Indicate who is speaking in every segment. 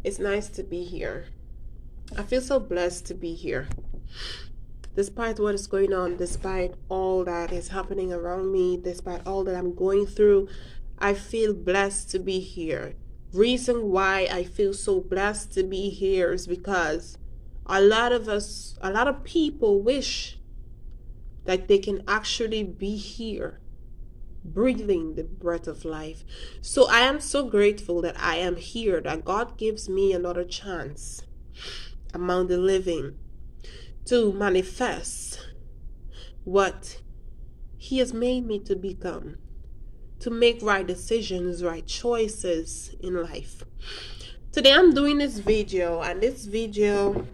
Speaker 1: It's nice to be here. I feel so blessed to be here. Despite what is going on, despite all that is happening around me, despite all that I'm going through, I feel blessed to be here. Reason why I feel so blessed to be here is because a lot of people wish that they can actually be here, breathing the breath of life. So I am so grateful that I am here, that God gives me another chance among the living to manifest what He has made me to become, to make right decisions, right choices in life. Today I'm doing this video, and this video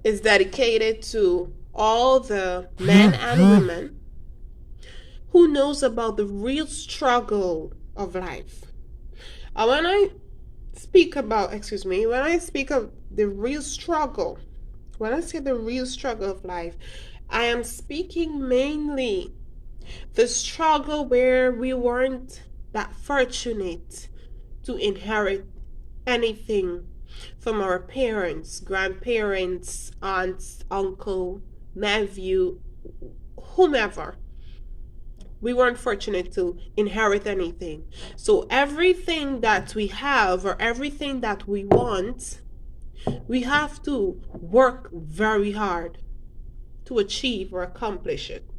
Speaker 1: is dedicated to all the men and women who knows about the real struggle of life. When I speak of the real struggle, when I say the real struggle of life, I am speaking mainly the struggle where we weren't that fortunate to inherit anything from our parents, grandparents, aunts, uncle, nephew, whomever. We weren't fortunate to inherit anything. So everything that we have or everything that we want, we have to work very hard to achieve or accomplish it.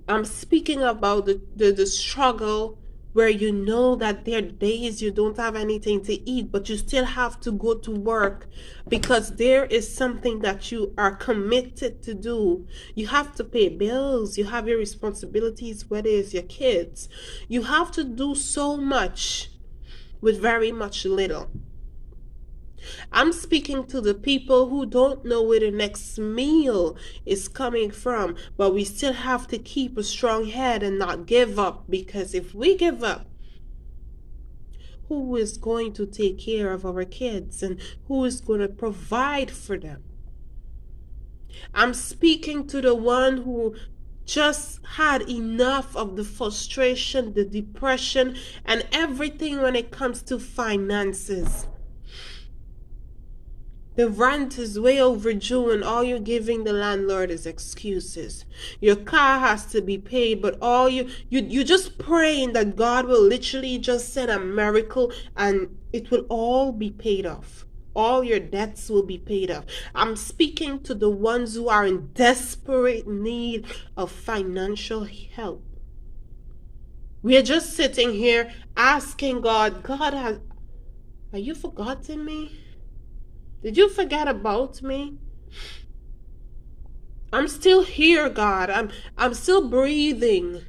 Speaker 1: I'm speaking about the struggle where you know that there are days you don't have anything to eat, but you still have to go to work because there is something that you are committed to do. You have to pay bills, you have your responsibilities, whether it's your kids. You have to do so much with very much little. I'm speaking to the people who don't know where the next meal is coming from, but we still have to keep a strong head and not give up, because if we give up, who is going to take care of our kids and who is going to provide for them? I'm speaking to the one who just had enough of the frustration, the depression, and everything when it comes to finances. The rent is way overdue and all you're giving the landlord is excuses. Your car has to be paid, but all you just praying that God will literally just send a miracle and it will all be paid off. All your debts will be paid off. I'm speaking to the ones who are in desperate need of financial help. We are just sitting here asking God, are you forgotten me? Did you forget about me? I'm still here, God. I'm still breathing.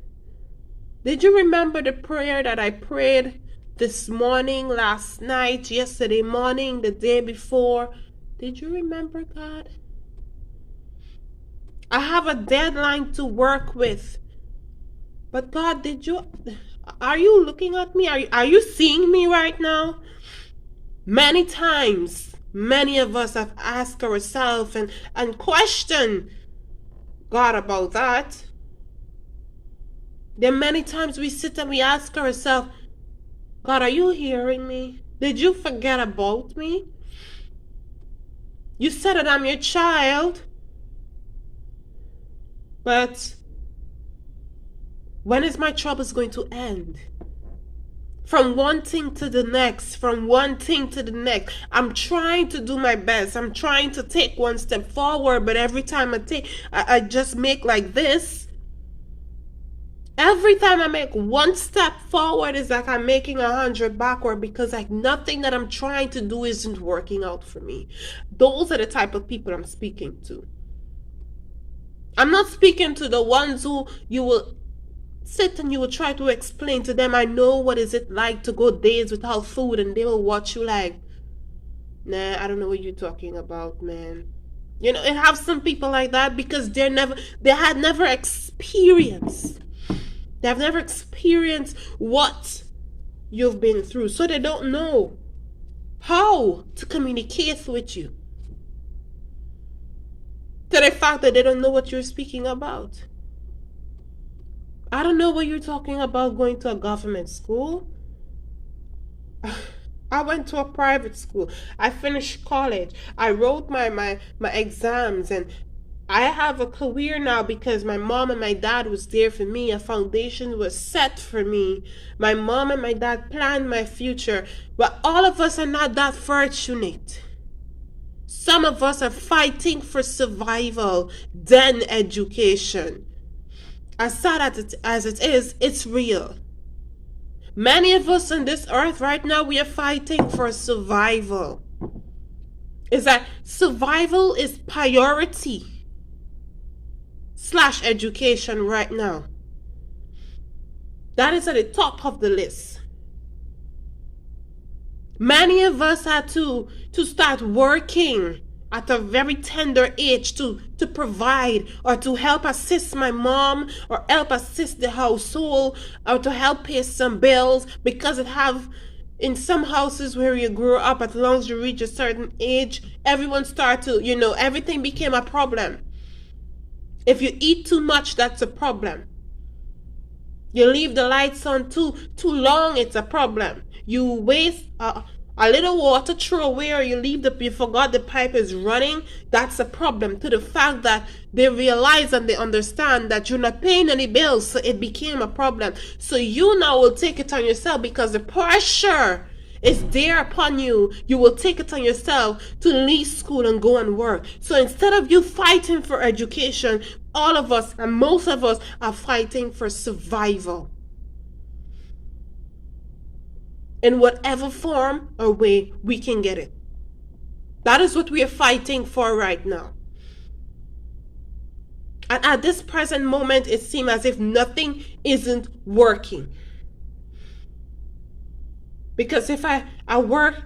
Speaker 1: Did you remember the prayer that I prayed this morning, last night, yesterday morning, the day before? Did you remember, God? I have a deadline to work with. But God, are you looking at me? Are you seeing me right now? Many times, many of us have asked ourselves and questioned God about that. Then many times we sit and we ask ourselves, God, are you hearing me? Did you forget about me? You said that I'm your child. But when is my troubles going to end? From one thing to the next, from one thing to the next. I'm trying to do my best. I'm trying to take one step forward, but every time I just make like this. Every time I make one step forward, it's like I'm making 100 backward, because like nothing that I'm trying to do isn't working out for me. Those are the type of people I'm speaking to. I'm not speaking to the ones who you will sit and you will try to explain to them, I know what is it like to go days without food, and they will watch you like, nah, I don't know what you're talking about, man. You know, it have some people like that because they had never experienced. They have never experienced what you've been through, so they don't know how to communicate with you. To the fact that they don't know what you're speaking about. I don't know what you're talking about going to a government school. I went to a private school. I finished college. I wrote my exams, and I have a career now because my mom and my dad was there for me. A foundation was set for me. My mom and my dad planned my future. But all of us are not that fortunate. Some of us are fighting for survival, then education. As sad as it is, it's real. Many of us on this earth right now, we are fighting for survival. Is that survival is priority / education right now. That is at the top of the list. Many of us had to start working at a very tender age to provide or to help assist my mom or help assist the household or to help pay some bills, because it have in some houses where you grew up, as long as you reach a certain age, everyone start to, everything became a problem. If you eat too much, that's a problem. You leave the lights on too long, it's a problem. You waste a little water, throw away, or you forgot the pipe is running, that's a problem. To the fact that they realize and they understand that you're not paying any bills, so it became a problem. So you now will take it on yourself because the pressure is there upon you. You will take it on yourself to leave school and go and work. So instead of you fighting for education, all of us and most of us are fighting for survival. In whatever form or way we can get it. That is what we are fighting for right now. And at this present moment, it seems as if nothing isn't working. Because if I work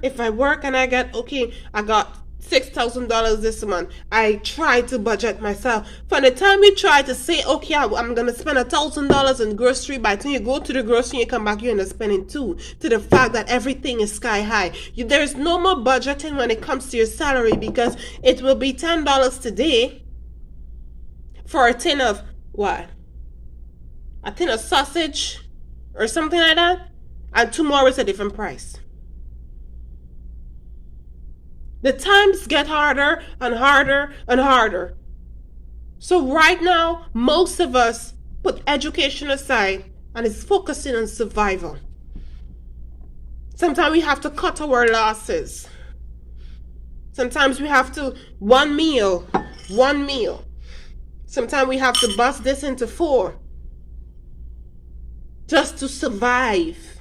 Speaker 1: and I got $6,000 this month, I try to budget myself. From the time you try to say, okay, I'm gonna spend $1,000 in grocery, by the time you go to the grocery and you come back, you end up spending $2,000, to the fact that everything is sky high. There's no more budgeting when it comes to your salary, because it will be $10 today for a tin of what? A tin of sausage or something like that, and tomorrow is a different price. The times get harder and harder and harder. So right now, most of us put education aside and is focusing on survival. Sometimes we have to cut our losses. Sometimes we have to one meal. Sometimes we have to bust this into 4 just to survive.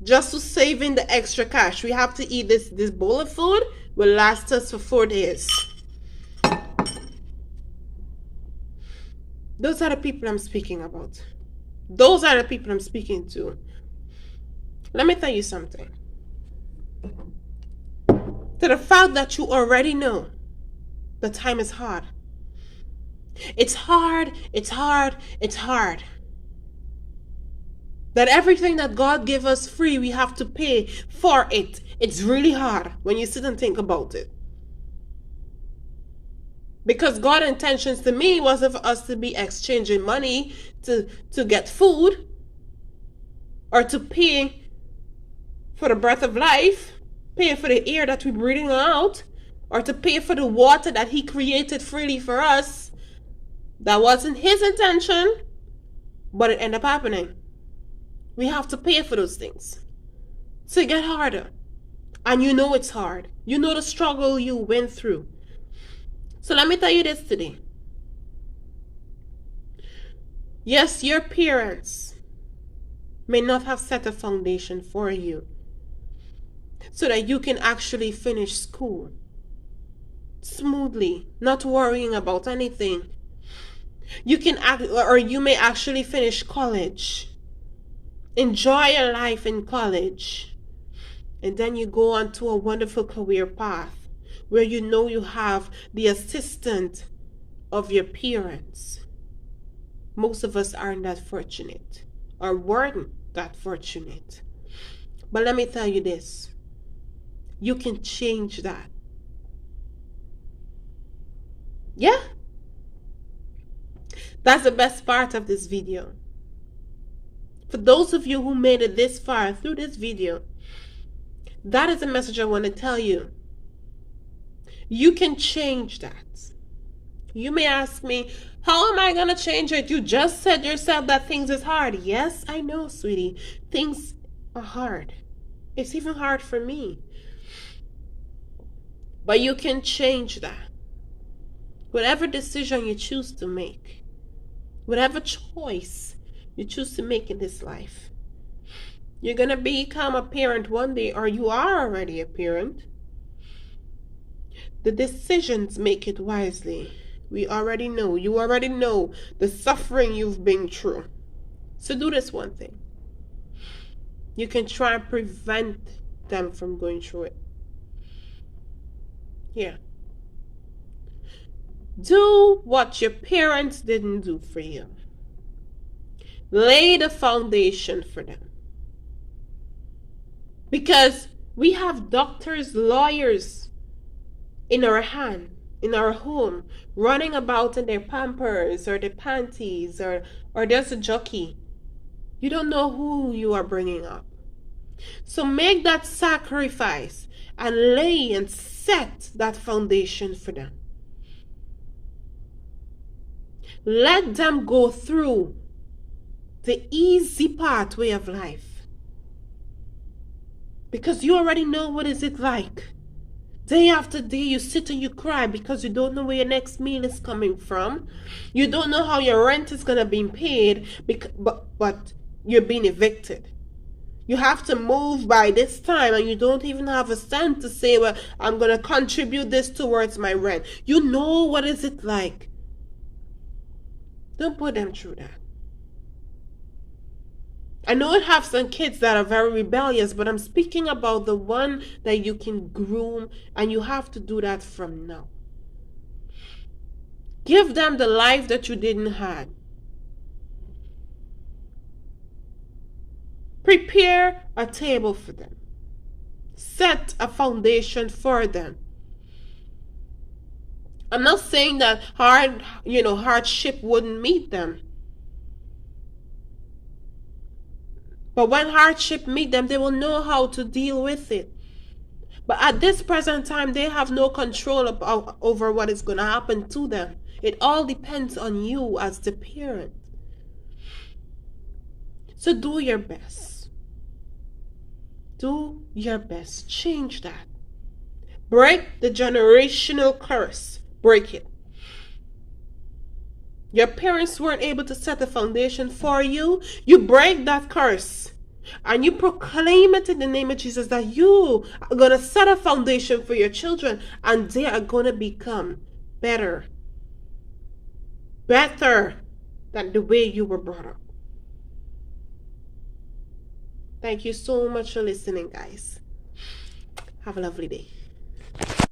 Speaker 1: Just to save in the extra cash. We have to eat this bowl of food will last us for 4 days. Those are the people I'm speaking about. Those are the people I'm speaking to. Let me tell you something. To the fact that you already know the time is hard. It's hard. That everything that God gave us free, we have to pay for it. It's really hard when you sit and think about it. Because God's intentions to me wasn't for us to be exchanging money to get food, or to pay for the breath of life, pay for the air that we're breathing out, or to pay for the water that He created freely for us. That wasn't His intention, but it ended up happening. We have to pay for those things. So it get harder. And you know it's hard. You know the struggle you went through. So let me tell you this today. Yes, your parents may not have set a foundation for you so that you can actually finish school smoothly, not worrying about anything. You may actually finish college. Enjoy your life in college. And then you go on to a wonderful career path where you know you have the assistance of your parents. Most of us aren't that fortunate, or weren't that fortunate. But let me tell you this. You can change that. Yeah? That's the best part of this video. For those of you who made it this far through this video, That is the message I want to tell you. You can change that. You may ask me, how am I going to change it? You just said yourself that things is hard. Yes, I know, sweetie. Things are hard. It's even hard for me. But you can change that. Whatever decision you choose to make, whatever choice you choose to make in this life, you're going to become a parent one day, or you are already a parent. The decisions, make it wisely. We already know. You already know the suffering you've been through. So do this one thing. You can try and prevent them from going through it. Yeah. Do what your parents didn't do for you. Lay the foundation for them. Because we have doctors, lawyers in our hand, in our home, running about in their Pampers or their panties, or there's a jockey. You don't know who you are bringing up. So make that sacrifice and lay and set that foundation for them. Let them go through the easy pathway of life. Because you already know what is it like. Day after day, you sit and you cry because you don't know where your next meal is coming from. You don't know how your rent is going to be paid, but you're being evicted. You have to move by this time and you don't even have a cent to say, well, I'm going to contribute this towards my rent. You know what is it like. Don't put them through that. I know I have some kids that are very rebellious, but I'm speaking about the one that you can groom, and you have to do that from now. Give them the life that you didn't have. Prepare a table for them. Set a foundation for them. I'm not saying that hardship wouldn't meet them. But when hardship meet them, they will know how to deal with it. But at this present time, they have no control over what is going to happen to them. It all depends on you as the parent. So do your best. Do your best. Change that. Break the generational curse. Break it. Your parents weren't able to set the foundation for you. You break that curse. And you proclaim it in the name of Jesus that you are going to set a foundation for your children. And they are going to become better. Better than the way you were brought up. Thank you so much for listening, guys. Have a lovely day.